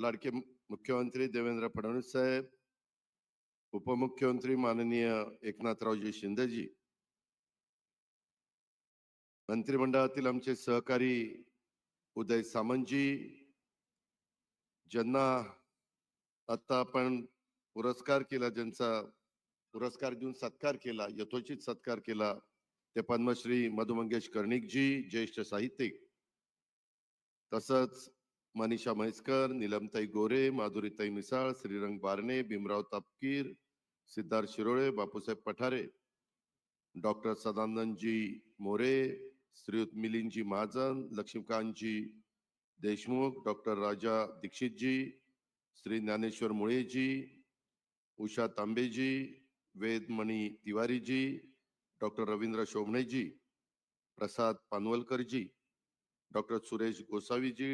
लाडके मुख्यमंत्री देवेंद्र फडणवीस साहेब, उपमुख्यमंत्री माननीय एकनाथरावजी शिंदेजी, मंत्रिमंडळातील आमचे सहकारी उदय सामंतजी, ज्यांना आता आपण पुरस्कार केला, ज्यांचा पुरस्कार देऊन सत्कार केला, यथोचित सत्कार केला, ते पद्मश्री मधु मंगेश कर्णिकजी, ज्येष्ठ साहित्यिक, तसंच Manisha Mhaiskar, Neelamtai Gorhe, Madhuritai Misal, Shrirang Barne, Bhimrao Tapkir, Siddharth Shirole, Bapusaheb Pathare, doctor Sadanandji More, Shriyut Milindji Mahajan, Laxmikantji Deshmukh, doctor Raja Dixitji, Shri Dnyaneshwar Muleji, Usha Tambeji, Vedmani Tiwariji, doctor Ravindra Shobhaneji, Prasad Panvalkarji, doctor Suresh Gosaviji,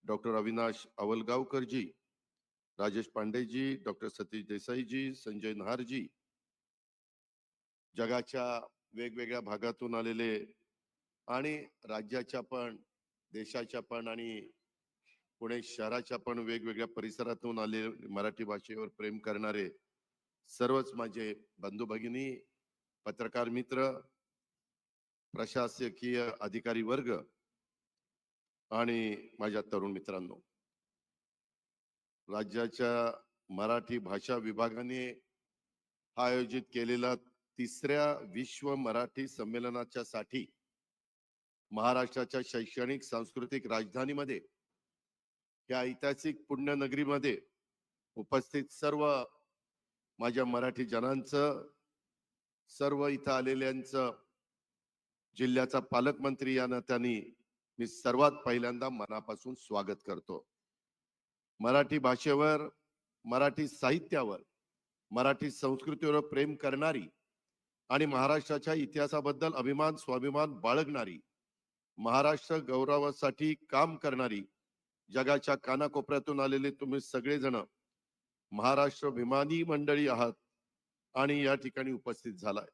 doctor Avinash Awalgaonkarji, Rajesh Pandeji, doctor Satish Desaiji, Sanjay Naharji, जगाच्या वेगवेगळ्या भागातून आलेले आणि राज्याच्या पण, देशाच्या पण आणि पुणे शहराच्या पण वेगवेगळ्या परिसरातून आले मराठी भाषेवर प्रेम करणारे सर्वच माझे बंधू भगिनी, पत्रकार मित्र, प्रशासकीय अधिकारी वर्ग आणि माझ्या तरुण मित्रांनो, राज्याच्या मराठी भाषा विभागाने आयोजित केलेला 3ऱ्या विश्व मराठी संमेलनाच्या साठी महाराष्ट्राच्या शैक्षणिक सांस्कृतिक राजधानीमध्ये, या ऐतिहासिक पुण्यनगरीमध्ये उपस्थित सर्व माझ्या मराठी जनांचं, सर्व इथं आलेल्यांचं, जिल्ह्याचा पालकमंत्री या नात्याने मी सर्वात पहिल्यांदा मनापासून स्वागत करतो. मराठी भाषेवर, मराठी साहित्यावर, मराठी संस्कृतीवर प्रेम करणारी आणि महाराष्ट्राच्या इतिहासाबद्दल अभिमान स्वाभिमान बाळगणारी, महाराष्ट्र गौरवासाठी काम करणारी, जगाच्या कानाकोपऱ्यातून आलेले तुम्ही सगळेजण महाराष्ट्राभिमानी मंडळी आहात आणि या ठिकाणी उपस्थित झालाय.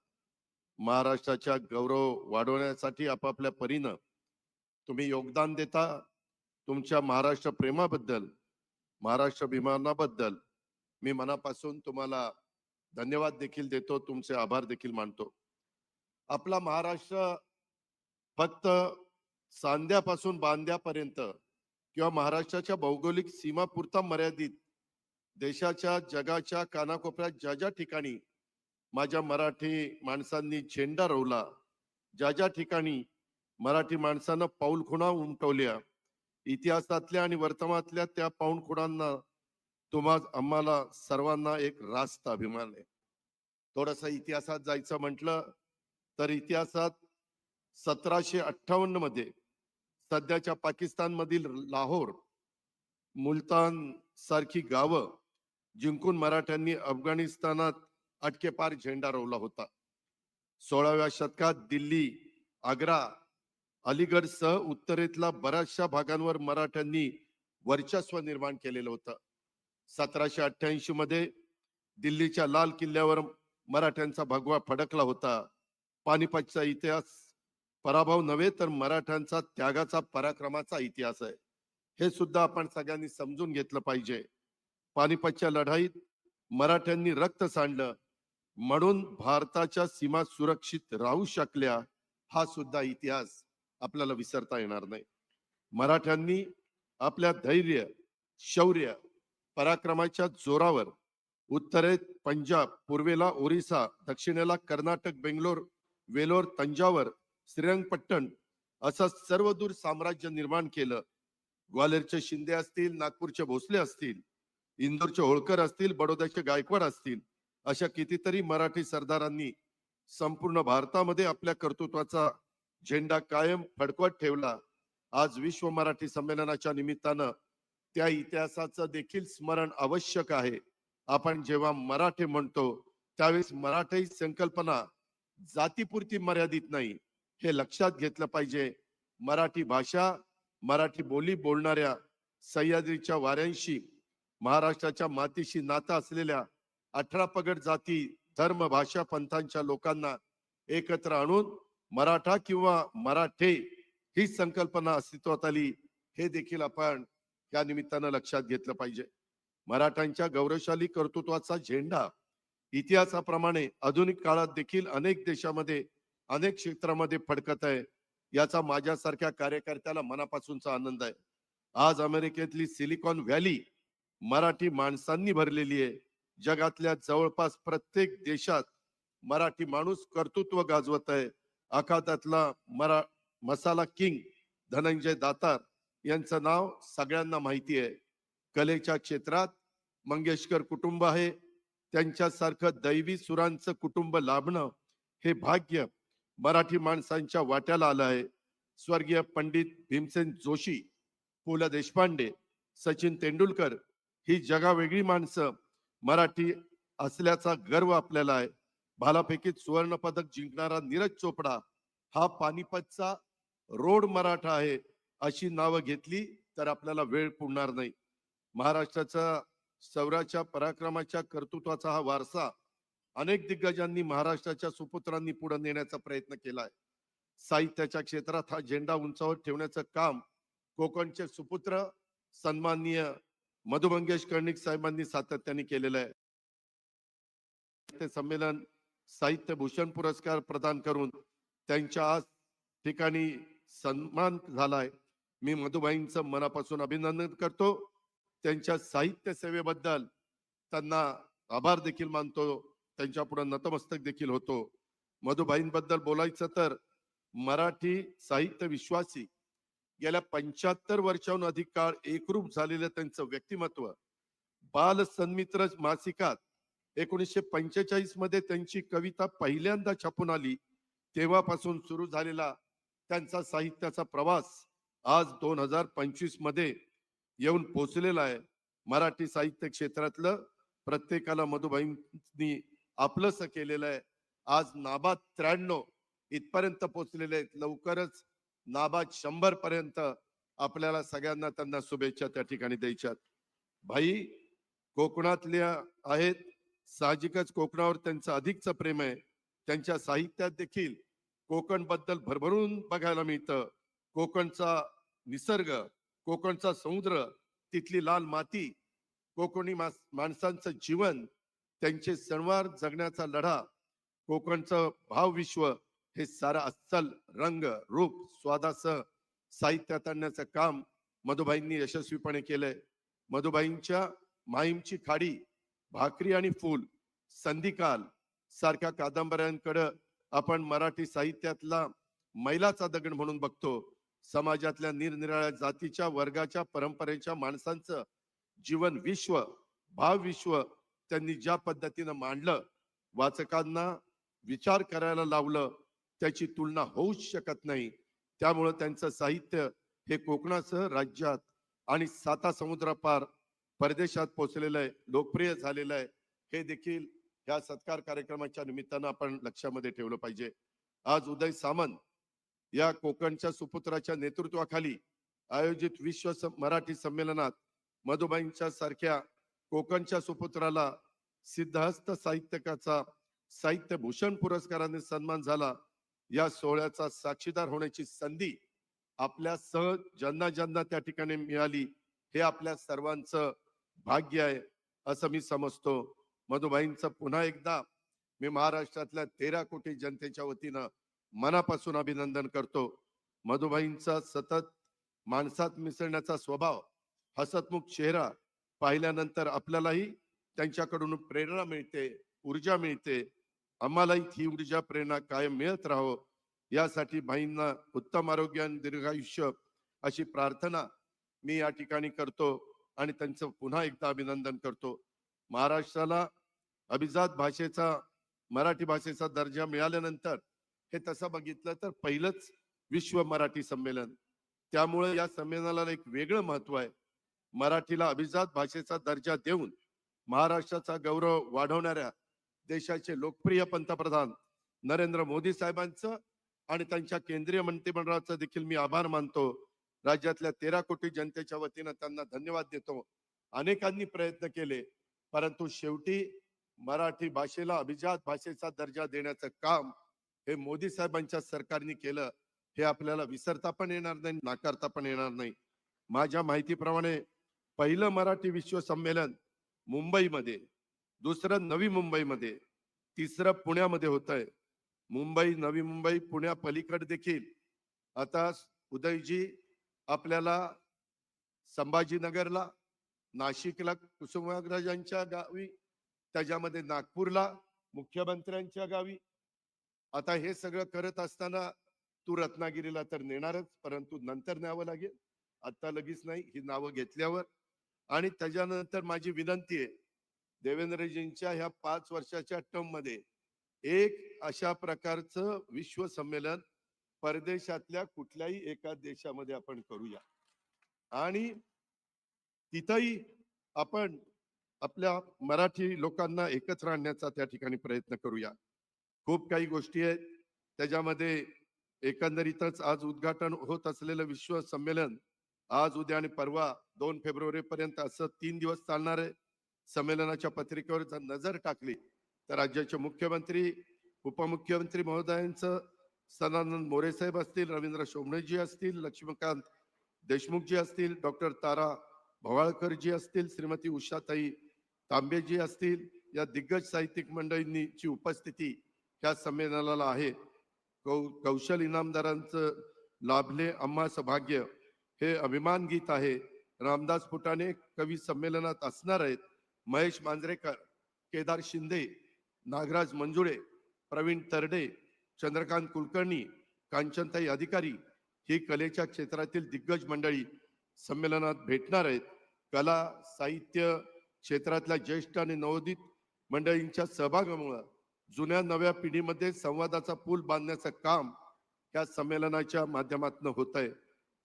महाराष्ट्राच्या गौरव वाढवण्यासाठी आपापल्या परीनं तुम्ही योगदान देता. तुमच्या महाराष्ट्र प्रेमाबद्दल, महाराष्ट्राभिमानाबद्दल मी मनापासून तुम्हाला धन्यवाद देखील देतो, तुमचे आभार देखील मानतो. आपला महाराष्ट्र फक्त सांध्यापासून बांध्यापर्यंत किंवा महाराष्ट्राच्या भौगोलिक सीमापुरता मर्यादित, देशाच्या जगाच्या कानाकोपऱ्यात ज्या ज्या ठिकाणी माझ्या मराठी माणसांनी झेंडा रोवला, ज्या ज्या ठिकाणी मराठी माणसानं पाऊलखुणा उमटवल्या, इतिहासातल्या आणि वर्तमानातल्या त्या पाऊलखुणांना आम्हाला सर्वांना एक रास्त अभिमान आहे. थोडंसं इतिहासात जायचं म्हटलं तर इतिहासात 1758 मध्ये सध्याच्या पाकिस्तान मधील लाहोर, मुलतान सारखी गावं जिंकून मराठ्यांनी अफगाणिस्तानात अटकेपार झेंडा रोवला होता. 16व्या शतकात दिल्ली, आग्रा, अलीगड सह उत्तरेतल्या बऱ्याचशा भागांवर मराठ्यांनी वर्चस्व निर्माण केलेलं होतं. 1788 मध्ये दिल्लीच्या लाल किल्ल्यावर मराठ्यांचा भगवा फडकला होता. पानिपतचा इतिहास पराभव नव्हे तर मराठ्यांचा त्यागाचा, पराक्रमाचा इतिहास आहे. हे सुद्धा आपण सगळ्यांनी समजून घेतलं पाहिजे. पानिपतच्या लढाईत मराठ्यांनी रक्त सांडलं म्हणून भारताच्या सीमा सुरक्षित राहू शकल्या, हा सुद्धा इतिहास आपल्याला विसरता येणार नाही. मराठ्यांनी आपल्या धैर्य, शौर्य, पराक्रमाच्या जोरावर उत्तरेत पंजाब, पूर्वेला ओरिसा, दक्षिणेला कर्नाटक, बेंगलोर, वेलोर, तंजावर, श्रीरंगपट्टण असं सर्वदूर साम्राज्य निर्माण केलं. ग्वाल्हेरचे शिंदे असतील, नागपूरचे भोसले असतील, इंदोरचे होळकर असतील, बडोद्याचे गायकवाड असतील, अशा कितीतरी मराठी सरदारांनी संपूर्ण भारतामध्ये आपल्या कर्तृत्वाचा झेंडा कायम फडकवत ठेवला. आज विश्व मराठी संमेलनाच्या निमित्तानं त्या इतिहासाचं देखील स्मरण आवश्यक आहे. आपण जेव्हा मराठी म्हणतो त्यावेळेस मराठी संकल्पना जातीपुरती मर्यादित नाही, हे लक्षात घेतलं पाहिजे. मराठी भाषा, मराठी बोली बोलणाऱ्या, सह्याद्रीच्या वाऱ्यांशी, महाराष्ट्राच्या मातीशी नातं असलेल्या 18 पगड जाती, धर्म, भाषा, पंथांच्या लोकांना एकत्र आणून मराठा किंवा मराठे ही संकल्पना अस्तित्वात आली. हे देखील आपण त्या निमित्तानं लक्षात घेतलं पाहिजे. मराठ्यांच्या गौरवशाली कर्तृत्वाचा झेंडा इतिहासाप्रमाणे आधुनिक काळात देखील अनेक देशामध्ये अनेक क्षेत्रामध्ये फडकत आहे. याचा माझ्यासारख्या कार्यकर्त्याला मनापासूनचा आनंद आहे. आज अमेरिकेतली सिलिकॉन व्हॅली मराठी माणसांनी भरलेली आहे. जगातल्या जवळपास प्रत्येक देशात मराठी माणूस कर्तृत्व गाजवत आहे. आखातातला मसाला किंग धनंजय दातार यांचं नाव सगळ्यांना माहिती आहे. कलेच्या क्षेत्रात मंगेशकर कुटुंब आहे. त्यांच्यासारखं दैवी सुरांचं कुटुंब लाभणं हे भाग्य मराठी माणसांच्या वाट्याला आलं आहे. स्वर्गीय पंडित भीमसेन जोशी, पु ल देशपांडे, सचिन तेंडुलकर ही जगावेगळी माणसं मराठी असल्याचा गर्व आपल्याला आहे. भालाफेकीत सुवर्ण पदक जिंकणारा नीरज चोपडा हा पानिपतचा रोड मराठा आहे. अशी नावं घेतली तर आपल्याला वेळ पुरणार नाही. महाराष्ट्राचा शौर्याच्या पराक्रमाच्या कर्तृत्वाचा हा वारसा अनेक दिग्गजांनी महाराष्ट्राच्या सुपुत्रांनी पुढे नेण्याचा प्रयत्न केलाय. साहित्याच्या क्षेत्रात हा झेंडा उंचावर ठेवण्याचं काम कोकणचे सुपुत्र सन्माननीय मधु मंगेश कर्णिक साहेबांनी सातत्याने केलेलं आहे. ते संमेलन साहित्य भूषण पुरस्कार प्रदान करून त्यांच्या आज ठिकाणी सन्मान झालाय. मी मधुबाईंचं मनापासून अभिनंदन करतो. त्यांच्या साहित्य सेवेबद्दल त्यांना आभार देखील मानतो. त्यांच्या पुढे नतमस्तक देखील होतो. मधुबाईंबद्दल बोलायचं तर मराठी साहित्य विश्वासी गेल्या 75 वर्षाहून अधिक काळ एकरूप झालेलं त्यांचं व्यक्तिमत्व बाल सन्मित्र मासिकात 1945 मध्ये त्यांची कविता पहिल्यांदा छापून आली. तेव्हापासून सुरू झालेला त्यांचा साहित्याचा प्रवास आज 2025 मध्ये येऊन पोचलेला आहे. मराठी साहित्य क्षेत्रातलं प्रत्येकाला मधुबाईंनी आपलंस केलेलं आहे. आज नाबाद 93 इथपर्यंत पोहोचलेले आहेत. लवकरच नाबाद 100 पर्यंत आपल्याला सगळ्यांना त्यांना शुभेच्छा त्या ठिकाणी द्यायच्यात. भाई कोकणातल्या आहेत, साहजिकच कोकणावर त्यांचं अधिकच प्रेम आहे. त्यांच्या साहित्यात देखील कोकण बद्दल भरभरून बघायला मिळतं. कोकणचा निसर्ग, कोकणचा समुद्र, तिथली लाल माती, कोकणी माणसांचं जीवन, त्यांचे सणवार जगण्याचा लढा, कोकणचं भावविश्व हे सारा अस्सल रंग रूप स्वादासह साहित्यात आणण्याचं काम मधुबाईंनी यशस्वीपणे केलंय. मधुबाईंच्या माहीमची खाडी, भाकरी आणि फूल, संधिकाल सारख्या कादंबऱ्यांकडे आपण मराठी साहित्यातला मैलाचा दगड म्हणून बघतो. समाजातल्या निरनिराळ्या जातीच्या वर्गाच्या परंपरेच्या माणसांचं जीवन विश्व, भाव विश्व त्यांनी ज्या पद्धतीनं मांडलं, वाचकांना विचार करायला लावलं, त्याची तुलना होऊच शकत नाही. त्यामुळे त्यांचं साहित्य हे कोकणासह राज्यात आणि 7 समुद्रापार परदेशात पोहोचलेलं आहे, लोकप्रिय झालेलं आहे. हे देखील या सत्कार कार्यक्रमाच्या निमित्तानं आपण लक्षामध्ये ठेवलं पाहिजे. आज उदय सामंत या कोकणच्या सुपुत्राच्या नेतृत्वाखाली आयोजित विश्व मराठी संमेलनात मधुबाईंच्या सारख्या कोकणच्या सुपुत्राला सिद्धहस्त साहित्यकाचा साहित्य भूषण पुरस्काराने सन्मान झाला. या सोहळ्याचा साक्षीदार होण्याची संधी आपल्या सह ज्यांना ज्यांना त्या ठिकाणी मिळाली हे आपल्या सर्वांचं भाग्य आहे असं मी समजतो. मधुबाईंचं पुन्हा एकदा मी महाराष्ट्रातल्या 13 कोटी जनतेच्या वतीनं मनापासून अभिनंदन करतो. मधुबाईंचा सतत माणसात मिसळण्याचा स्वभाव, हसतमुख चेहरा पाहिल्यानंतर आपल्यालाही त्यांच्याकडून प्रेरणा मिळते, ऊर्जा मिळते. आम्हालाही ही ऊर्जा प्रेरणा कायम मिळत राहो यासाठी भाईंना उत्तम आरोग्य आणि दीर्घायुष्य अशी प्रार्थना मी या ठिकाणी करतो आणि त्यांचं पुन्हा एकदा अभिनंदन करतो. महाराष्ट्राला अभिजात भाषेचा मराठी भाषेचा दर्जा मिळाल्यानंतर हे तसं बघितलं तर पहिलंच विश्व मराठी संमेलन. त्यामुळे या संमेलनाला एक वेगळं महत्व आहे. मराठीला अभिजात भाषेचा दर्जा देऊन महाराष्ट्राचा गौरव वाढवणाऱ्या देशाचे लोकप्रिय पंतप्रधान नरेंद्र मोदी साहेबांचं आणि त्यांच्या केंद्रीय मंत्रिमंडळाचा देखील मी आभार मानतो. राज्यातल्या 13 कोटी जनतेच्या वतीनं त्यांना धन्यवाद देतो. अनेकांनी प्रयत्न केले, परंतु शेवटी मराठी भाषेला अभिजात भाषेचा दर्जा देण्याचं काम हे मोदी साहेबांच्या सरकारने केलं. हे आपल्याला विसरता पण येणार नाही, नाकारता पण येणार नाही. माझ्या माहितीप्रमाणे पहिलं मराठी विश्व संमेलन मुंबईमध्ये, दुसरं नवी मुंबईमध्ये, तिसरं पुण्यामध्ये होत आहे. मुंबई, नवी मुंबई, पुण्या पलीकडे देखील आता उदयजी आपल्याला संभाजीनगरला, नाशिकला कुसुमाग्रजांच्या गावी, त्याच्यामध्ये नागपूरला मुख्यमंत्र्यांच्या गावी. आता हे सगळं करत असताना तू रत्नागिरीला तर नेणारच, परंतु नंतर न्यावं लागेल, आता लगेच नाही, ही नावं घेतल्यावर. आणि त्याच्यानंतर माझी विनंती आहे, देवेंद्रजींच्या ह्या 5 वर्षाच्या टर्म मध्ये एक अशा प्रकारचं विश्व संमेलन परदेशातल्या कुठल्याही एका देशामध्ये आपण करूया आणि तिथंही आपण आपल्या मराठी लोकांना एकत्र आणण्याचा त्या ठिकाणी प्रयत्न करूया. खूप काही गोष्टी आहेत त्याच्यामध्ये. एकंदरीतच आज उद्घाटन होत असलेलं विश्व संमेलन आज, उद्या आणि परवा 2 फेब्रुवारी पर्यंत असं 3 दिवस चालणार आहे. संमेलनाच्या पत्रिकेवर जर नजर टाकली तर राज्याचे मुख्यमंत्री, उपमुख्यमंत्री महोदयांचं सदानंद मोरे साहेब असतील, रवींद्र सोमणीजी असतील, लक्ष्मीकांत देशमुखजी असतील, डॉक्टर तारा भवाळकरजी असतील, श्रीमती उषाताई तांबेजी असतील, या दिग्गज साहित्यिक मंडळींची उपस्थिती या संमेलनाला आहे. कौशल इनामदारांचं लाभले आम्हास भाग्य हे अभिमान गीत आहे. रामदास फुटाणे कवी संमेलनात असणार आहेत. महेश मांजरेकर, केदार शिंदे, नागराज मंजुळे, प्रवीण तरडे, चंद्रकांत कुलकर्णी, कांचनताई अधिकारी ही कलेच्या क्षेत्रातील दिग्गज मंडळी संमेलनात भेटणार आहेत. कला साहित्य क्षेत्रातल्या ज्येष्ठ आणि नवोदित मंडळींच्या सहभागामुळे जुन्या नव्या पिढीमध्ये संवादाचा पूल बांधण्याचं काम या संमेलनाच्या माध्यमातून होत आहे.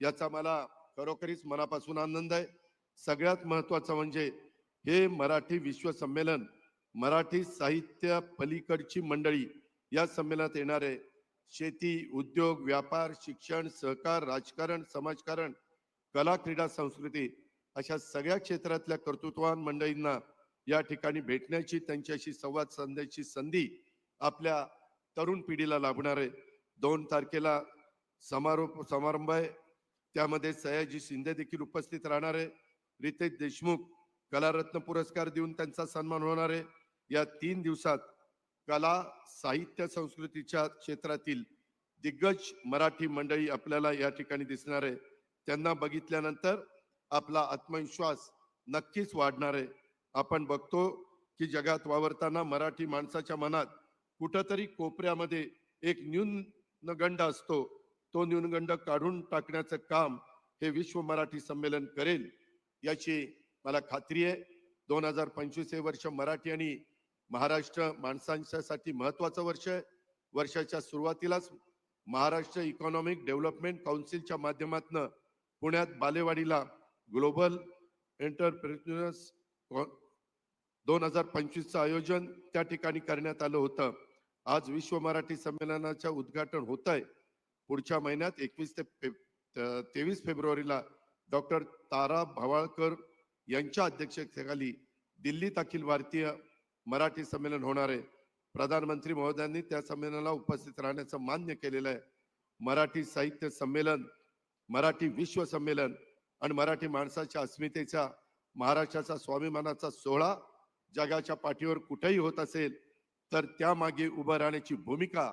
याचा मला खरोखरीच मनापासून आनंद आहे. सगळ्यात महत्वाचं म्हणजे हे मराठी विश्व संमेलन मराठी साहित्य पलीकडची मंडळी या संमेलनात येणार आहे. शेती, उद्योग, व्यापार, शिक्षण, सहकार, राजकारण, समाजकारण, कला, क्रीडा, संस्कृती अशा सगळ्या क्षेत्रातल्या कर्तृत्ववान मंडळींना या ठिकाणी भेटण्याची, त्यांच्याशी संवाद साधण्याची संधी आपल्या तरुण पिढीला लाभणार आहे. 2 तारखेला समारंभ आहे, त्यामध्ये सयाजी शिंदे देखील उपस्थित राहणार आहे. रितेश देशमुख कलारत्न पुरस्कार देऊन त्यांचा सन्मान होणार आहे. या 3 दिवसात कला, साहित्य, संस्कृतीच्या क्षेत्रातील दिग्गज मराठी मंडळी आपल्याला या ठिकाणी दिसणार आहे. त्यांना बघितल्यानंतर आपला आत्मविश्वास नक्कीच वाढणार आहे. आपण बघतो की जगात वावरताना मराठी माणसाच्या मनात कुठंतरी कोपऱ्यामध्ये एक न्यूनगंड असतो. तो न्यूनगंड काढून टाकण्याचं काम हे विश्व मराठी संमेलन करेल याची मला खात्री आहे. 2025 हे वर्ष मराठी आणि महाराष्ट्र माणसांसाठी महत्वाचं वर्ष आहे. वर्षाच्या सुरुवातीलाच महाराष्ट्र इकॉनॉमिक डेव्हलपमेंट काउन्सिलच्या माध्यमातून पुण्यात बालेवाडीला ग्लोबल एंटरप्रेन्युअर्स 2025चं आयोजन त्या ठिकाणी करण्यात आलं होतं. आज विश्व मराठी संमेलनाचं उद्घाटन होत आहे. पुढच्या महिन्यात 21 ते 23 फेब्रुवारीला डॉक्टर तारा भवाळकर यांच्या अध्यक्षतेखाली दिल्लीत अखिल भारतीय मराठी संमेलन होणार आहे. प्रधानमंत्री महोदयांनी त्या संमेलनाला उपस्थित राहण्याचं मान्य केलेलं आहे. मराठी साहित्य संमेलन, मराठी विश्व संमेलन आणि मराठी माणसाच्या अस्मितेचा, महाराष्ट्राचा स्वाभिमानाचा सोहळा जगाच्या पाठीवर कुठेही होत असेल तर त्यामागे उभं राहण्याची भूमिका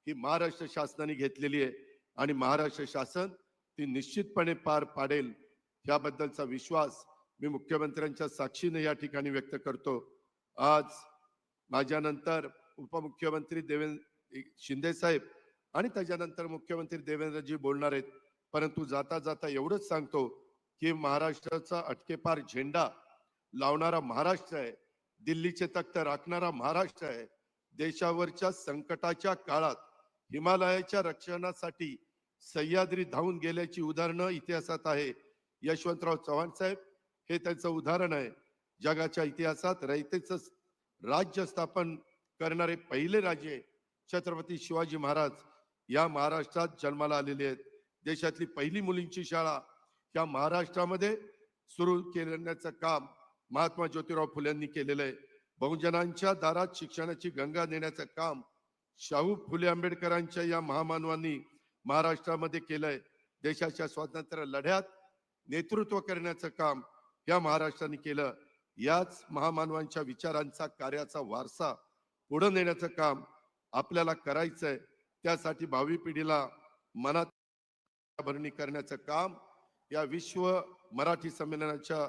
ही महाराष्ट्र शासनाने घेतलेली आहे आणि महाराष्ट्र शासन ती निश्चितपणे पार पाडेल याबद्दलचा विश्वास मी मुख्यमंत्र्यांच्या साक्षीने या ठिकाणी व्यक्त करतो. आज माझ्यानंतर उपमुख्यमंत्री देवेंद्र शिंदे साहेब आणि त्याच्यानंतर मुख्यमंत्री देवेंद्रजी बोलणार आहेत. परंतु जाता जाता एवढंच सांगतो की महाराष्ट्राचा अटकेपार झेंडा लावणारा महाराष्ट्र आहे, दिल्लीचे तख्त राखणारा महाराष्ट्र आहे. देशावरच्या संकटाच्या काळात हिमालयाच्या रक्षणासाठी सह्याद्री धावून गेल्याची उदाहरणं इतिहासात आहे. यशवंतराव चव्हाण साहेब हे त्यांचं उदाहरण आहे. जगाच्या इतिहासात रयतेचं राज्य स्थापन करणारे पहिले राजे छत्रपती शिवाजी महाराज या महाराष्ट्रात जन्माला आलेले आहेत. देशातली पहिली मुलींची शाळा या महाराष्ट्रामध्ये सुरू करण्याचं काम महात्मा ज्योतिराव फुलेंनी केलेलं आहे. बहुजनांच्या दारात शिक्षणाची गंगा नेण्याचं काम शाहू फुले आंबेडकरांच्या या महामानवांनी महाराष्ट्रामध्ये केलंय. देशाच्या स्वातंत्र्य लढ्यात नेतृत्व करण्याचं काम या महाराष्ट्राने केलं. याच महामानवांच्या विचारांचा कार्याचा वारसा पुढे नेण्याचं काम आपल्याला करायचंय. त्यासाठी भावी पिढीला मनात भरणी करण्याचं काम या विश्व मराठी संमेलनाच्या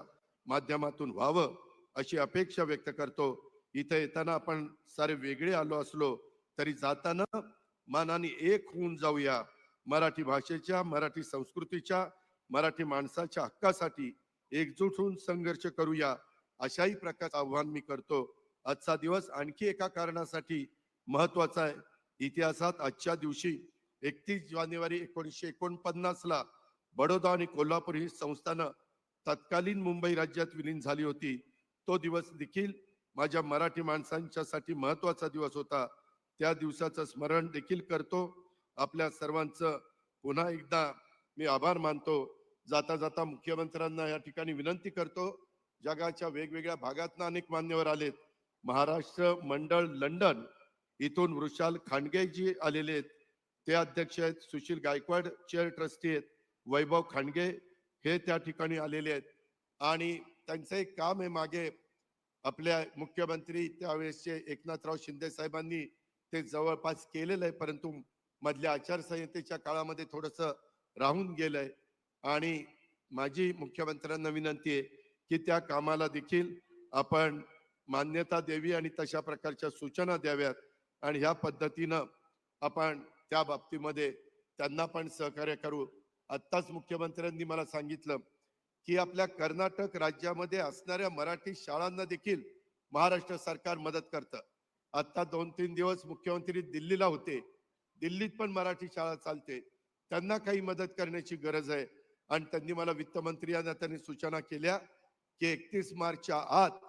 माध्यमातून व्हावं अशी अपेक्षा व्यक्त करतो. इथे येताना आपण सारे वेगळे आलो असलो तरी जाताना मानाने एक होऊन जाऊया. मराठी भाषेच्या, मराठी संस्कृतीच्या, मराठी माणसाच्या हक्कासाठी एकजूट होऊन संघर्ष करूया अशाही प्रकारचं आव्हान मी करतो. आजचा दिवस आणखी एका कारणासाठी महत्वाचा आहे. इतिहासात आजच्या दिवशी 31 जानेवारी 1949 ला बडोदा आणि कोल्हापूर ही संस्थानं तत्कालीन मुंबई राज्यात विलीन झाली होती. तो दिवस देखील माझ्या मराठी माणसांच्यासाठी महत्वाचा दिवस होता. त्या दिवसाचं स्मरण देखील करतो. आपल्या सर्वांचं पुन्हा एकदा मी आभार मानतो. जाता जाता मुख्यमंत्र्यांना या ठिकाणी विनंती करतो. जगाच्या वेगवेगळ्या भागातनं अनेक मान्यवर आलेत. महाराष्ट्र मंडळ लंडन इथून वृषाल खांडगेजी आलेले आहेत. ते अध्यक्ष आहेत. सुशील गायकवाड चेअर ट्रस्टी आहेत. वैभव खांडगे हे त्या ठिकाणी आलेले आहेत. आणि त्यांचं एक काम आहे, मागे आपल्या मुख्यमंत्री त्यावेळेसचे एकनाथराव शिंदे साहेबांनी ते जवळपास केलेलं आहे, परंतु मधल्या आचारसंहितेच्या काळामध्ये थोडस राहून गेलंय. आणि माझी मुख्यमंत्र्यांना विनंती आहे की त्या कामाला देखील आपण मान्यता द्यावी आणि तशा प्रकारच्या सूचना द्याव्यात. आणि ह्या पद्धतीनं आपण त्या बाबतीमध्ये त्यांना पण सहकार्य करू. आत्ताच मुख्यमंत्र्यांनी मला सांगितलं की आपल्या कर्नाटक राज्यामध्ये असणाऱ्या मराठी शाळांना देखील महाराष्ट्र सरकार मदत करतं. आता 2-3 दिवस मुख्यमंत्री दिल्लीला होते. दिल्लीत पण मराठी शाळा चालते, त्यांना काही मदत करण्याची गरज आहे. आणि त्यांनी मला वित्तमंत्री यांना त्यांनी सूचना केल्या की 31 मार्चच्या आत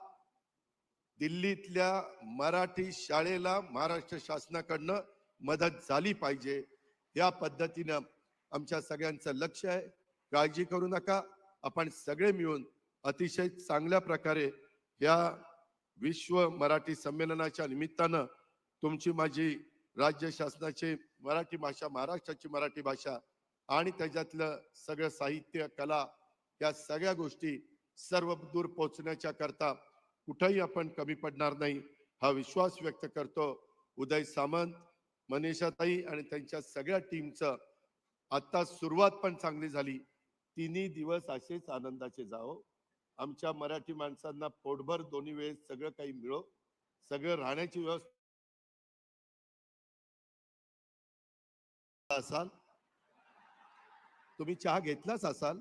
दिल्लीतल्या मराठी शाळेला महाराष्ट्र शासनाकडनं मदत झाली पाहिजे. या पद्धतीनं आमच्या सगळ्यांचं लक्ष आहे. काळजी करू नका. आपण सगळे मिळून अतिशय चांगल्या प्रकारे या विश्व मराठी संमेलनाच्या निमित्तानं तुमची माझी राज्य शासनाची मराठी भाषा, महाराष्ट्राची मराठी भाषा आणि त्याच्यातलं सगळं साहित्य, कला, या सगळ्या गोष्टी सर्व दूर पोहोचण्याच्या करता कुठेही आपण कमी पडणार नाही हा विश्वास व्यक्त करतो. उदय सामंत, मनीषाताई आणि त्यांच्या सगळ्या टीमचं आता सुरुवात पण चांगली झाली. तिन्ही दिवस असेच आनंदाचे जाओ. आमच्या मराठी माणसांना पोटभर दोन्ही वेळेस सगळं काही मिळो. सगळं राहण्याची व्यवस्था असाल. तुम्ही चहा घेतलाच असाल,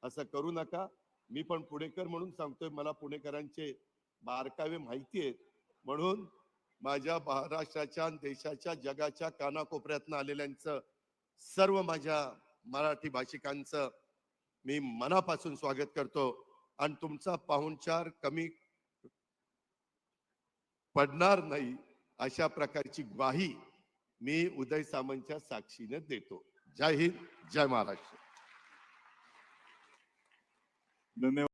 असं करू नका. मी पण पुणेकर म्हणून सांगतोय, मला पुणेकरांचे बारकावे माहिती आहेत. म्हणून माझ्या महाराष्ट्राच्या, देशाच्या, जगाच्या कानाकोपऱ्यातनं आलेल्यांचं, सर्व माझ्या मराठी भाषिकांचं मी मनापासून स्वागत करतो. आणि तुमचा पाहुणचार कमी पडणार नाही अशा प्रकारची ग्वाही मी उदय सामंतच्या साक्षीने देतो. जय हिंद, जय महाराष्ट्र. धन्यवाद.